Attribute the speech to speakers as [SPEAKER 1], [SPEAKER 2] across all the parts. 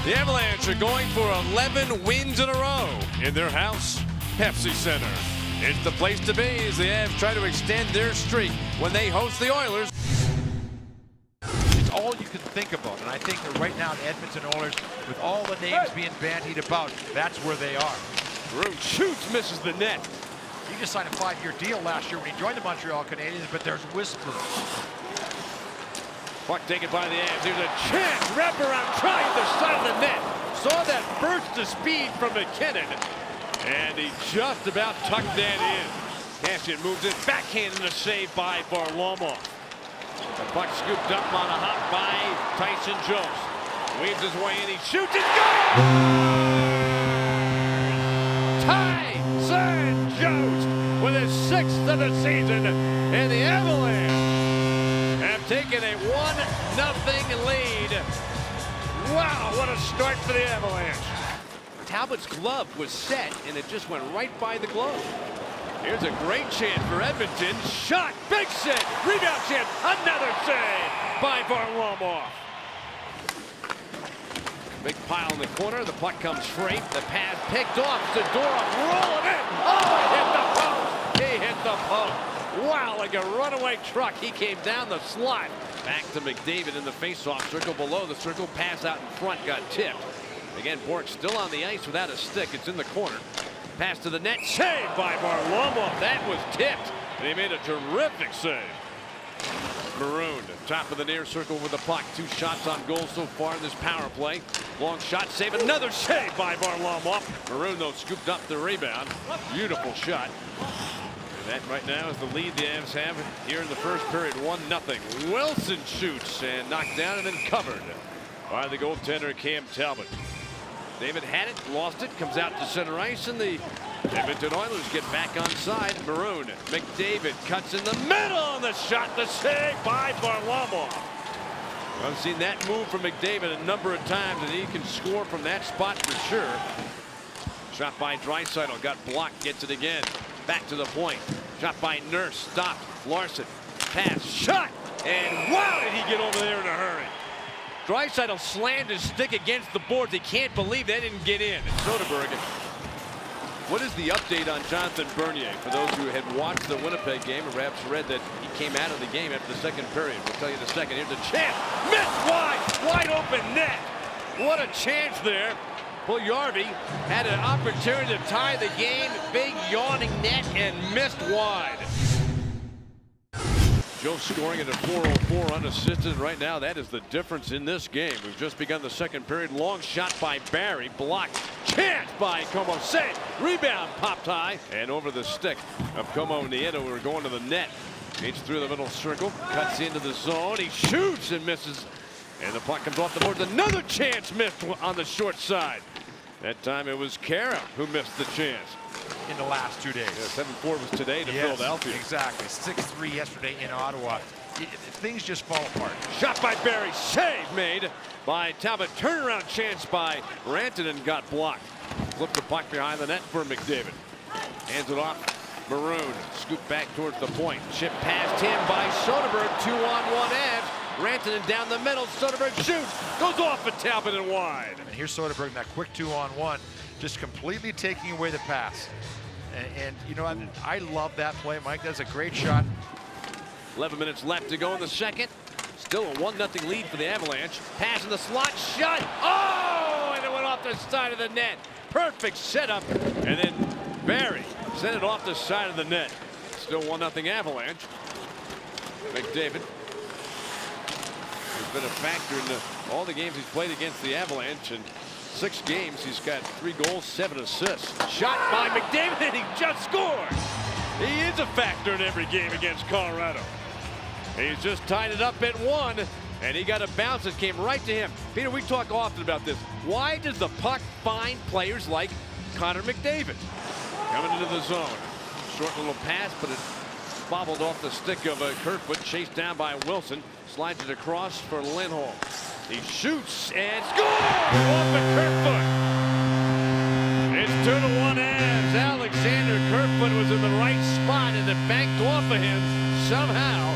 [SPEAKER 1] The Avalanche are going for 11 wins in a row in their house, Pepsi Center. It's the place to be as the Avs try to extend their streak when they host the Oilers.
[SPEAKER 2] It's all you can think about, and I think that right now the Edmonton Oilers, with all the names being bandied about, that's where they are.
[SPEAKER 1] Maroon shoots, misses the net.
[SPEAKER 2] He just signed a 5-year deal last year when he joined the Montreal Canadiens, but there's whispers.
[SPEAKER 1] Puck taken by the Avs. Here's a chance. Wraparound trying the side of the net. Saw that burst of speed from McKinnon. And he just about tucked that in. Kassian moves it. Backhand and a save by Varlamov. The puck scooped up on a hop by Tyson Jones. Weaves his way in. He shoots it. Goal! Tyson Jones with his 6th of the season. And the Avalanche have taken a 1-0 lead. Wow, what a start for the Avalanche. Talbot's glove was set, and it just went right by the glove. Here's a great chance for Edmonton. Shot, big save, rebound chance, another save by Varlamov. Big pile in the corner, the puck comes straight, the pass picked off, Zadorov rolling in. Oh, he hit the post, he hit the post. Wow, like a runaway truck, he came down the slot. Back to McDavid in the face-off circle below the circle, pass out in front, got tipped. Again, Bork still on the ice without a stick. It's in the corner. Pass to the net. Saved by Varlamov. That was tipped. And he made a terrific save. Maroon, top of the near circle with the puck. 2 shots on goal so far in this power play. Long shot, save. Another save by Varlamov. Maroon, though, scooped up the rebound. Beautiful shot. And that right now is the lead the Avs have here in the first period. 1-0. Wilson shoots and knocked down and then covered by the goaltender Cam Talbot. David had it, lost it, comes out to center ice, and the Edmonton Oilers get back on side. Maroon, McDavid cuts in the middle, and the shot, the save by Varlamov. I've seen that move from McDavid a number of times, and he can score from that spot for sure. Shot by Draisaitl, got blocked, gets it again. Back to the point. Shot by Nurse, stopped. Larson, pass, shot, and wow, did he get over there in a hurry. Draisaitl slammed his stick against the boards. He can't believe they didn't get in. Soderberg. What is the update on Jonathan Bernier? For those who had watched the Winnipeg game or perhaps read that he came out of the game after the second period. We'll tell you in a second. Here's a chance. Missed wide open net. What a chance there. Puljujarvi had an opportunity to tie the game. Big yawning net and missed wide. Joe scoring at a 4:04 unassisted right now. That is the difference in this game. We've just begun the second period. Long shot by Barry, blocked. Chance by Como, save, rebound, popped high and over the stick of Como Nieto. We're going to the net. Gets through the middle circle, cuts into the zone. He shoots and misses, and the puck comes off the boards. Another chance missed on the short side. That time it was Kara who missed the chance.
[SPEAKER 2] In the last 2 days.
[SPEAKER 1] Yeah, 7-4 was today to Philadelphia.
[SPEAKER 2] Exactly. 6-3 yesterday in Ottawa. Things just fall apart.
[SPEAKER 1] Shot by Barry. Save made by Talbot. Turnaround chance by Rantanen, got blocked. Flipped the puck behind the net for McDavid. Hands it off. Maroon. Scoop back towards the point. Chip past him by Soderberg. 2-on-1 Avs. Rantanen down the middle. Soderberg shoots. Goes off at Talbot and wide.
[SPEAKER 2] And here's Soderberg in that quick 2-on-1. Just completely taking away the pass. And you know, I love that play, Mike. That's a great shot.
[SPEAKER 1] 11 minutes left to go in the second. Still a 1-0 lead for the Avalanche. Pass in the slot, shot. Oh, and it went off the side of the net. Perfect setup. And then Barry sent it off the side of the net. Still 1-0 Avalanche. McDavid has been a factor in all the games he's played against the Avalanche. And 6 games, he's got 3 goals, 7 assists. Shot by McDavid, and he just scored. He is a factor in every game against Colorado. He's just tied it up at 1, and he got a bounce that came right to him. Peter, we talk often about this. Why does the puck find players like Connor McDavid? Coming into the zone. Short little pass, but it bobbled off the stick of Kerfoot, chased down by Wilson. Slides it across for Lindholm. He shoots and scores off of Kerfoot. It's 2-1 Avs. Alexander Kerfoot was in the right spot and it banked off of him somehow.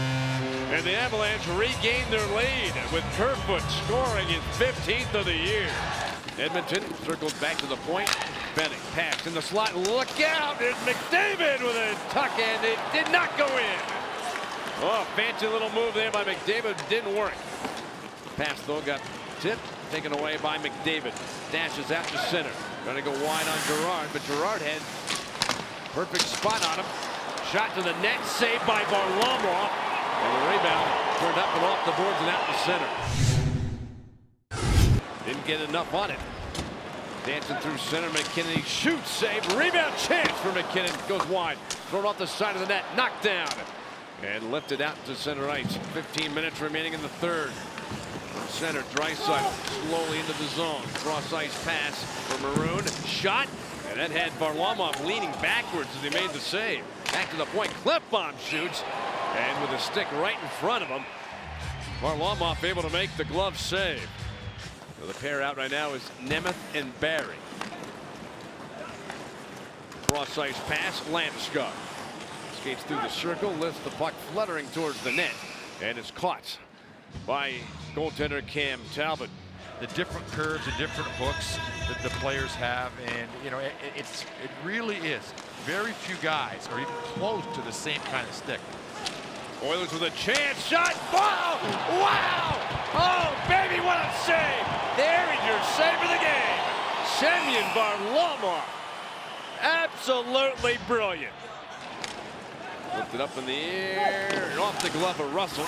[SPEAKER 1] And the Avalanche regained their lead with Kerfoot scoring his 15th of the year. Edmonton circles back to the point. Benning pass in the slot. Look out! It's McDavid with a tuck, and it did not go in. Oh, fancy little move there by McDavid. Didn't work. Pass though got tipped, taken away by McDavid. Dashes out to center. Going to go wide on Gerard, but Gerard had perfect spot on him. Shot to the net, saved by Varlamov. And the rebound turned up and off the boards and out to center. Didn't get enough on it. Dancing through center, McKinnon shoots, save, rebound chance for McKinnon. Goes wide, thrown off the side of the net, knocked down. And lifted out to center ice. 15 minutes remaining in the third. From center, Draisaitl slowly into the zone. Cross ice pass for Maroon. Shot, and that had Varlamov leaning backwards as he made the save. Back to the point, Klefbom shoots. And with a stick right in front of him, Varlamov able to make the glove save. So the pair out right now is Nemeth and Barry. Cross ice pass, Landeskog. Skates through the circle, lifts the puck fluttering towards the net, and it's caught by goaltender Cam Talbot.
[SPEAKER 2] The different curves and different hooks that the players have, and you know it really is. Very few guys are even close to the same kind of stick.
[SPEAKER 1] Oilers with a chance, shot, wow, wow! Oh baby, what a save! There is your save of the game, Semyon Varlamov. Absolutely brilliant. Lifted up in the air, and off the glove of Russell.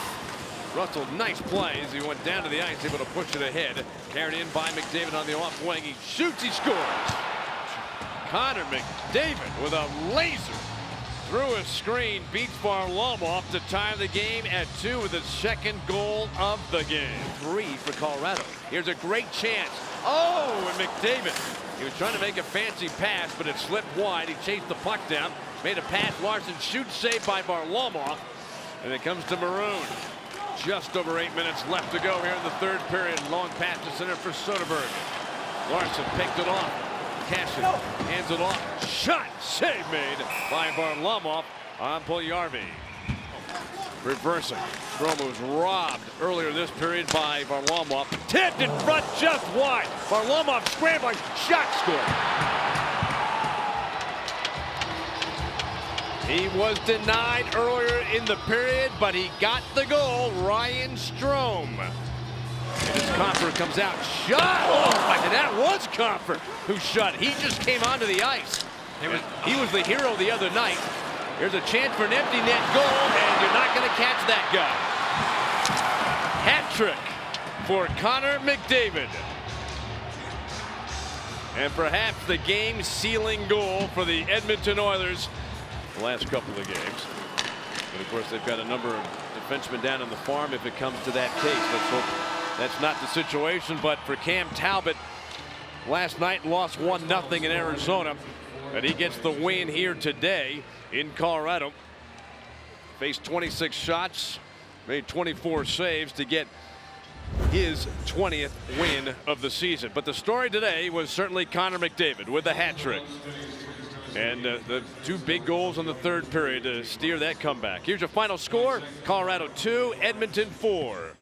[SPEAKER 1] Russell, nice play as he went down to the ice, able to push it ahead. Carried in by McDavid on the off wing. He shoots, he scores. Connor McDavid with a laser through a screen, beats Varlamov to tie the game at 2 with his second goal of the game. 3 for Colorado. Here's a great chance. Oh, and McDavid. He was trying to make a fancy pass, but it slipped wide. He chased the puck down. Made a pass. Larson shoots, saved by Varlamov. And it comes to Maroon. Just over 8 minutes left to go here in the third period. Long pass to center for Soderberg. Larson picked it off. Cashin hands it off. Shot. Save made by Varlamov on Puljujarvi. Reversing. Strome was robbed earlier this period by Varlamov. Tipped in front just wide. Varlamov scrambling. Shot scored. He was denied earlier in the period, but he got the goal. Ryan Strome. And as Compher comes out, shot! Oh, and that was Compher who shot. He just came onto the ice. He was the hero the other night. Here's a chance for an empty net goal, and you're not going to catch that guy. Hat trick for Connor McDavid. And perhaps the game-sealing goal for the Edmonton Oilers the last couple of games. But of course, they've got a number of defensemen down on the farm if it comes to that case. Let's hope that's not the situation. But for Cam Talbot, last night lost 1-0 in Arizona. And he gets the win here today in Colorado. Faced 26 shots, made 24 saves to get his 20th win of the season. But the story today was certainly Connor McDavid with the hat trick. And the 2 big goals in the third period to steer that comeback. Here's your final score. Colorado 2, Edmonton 4.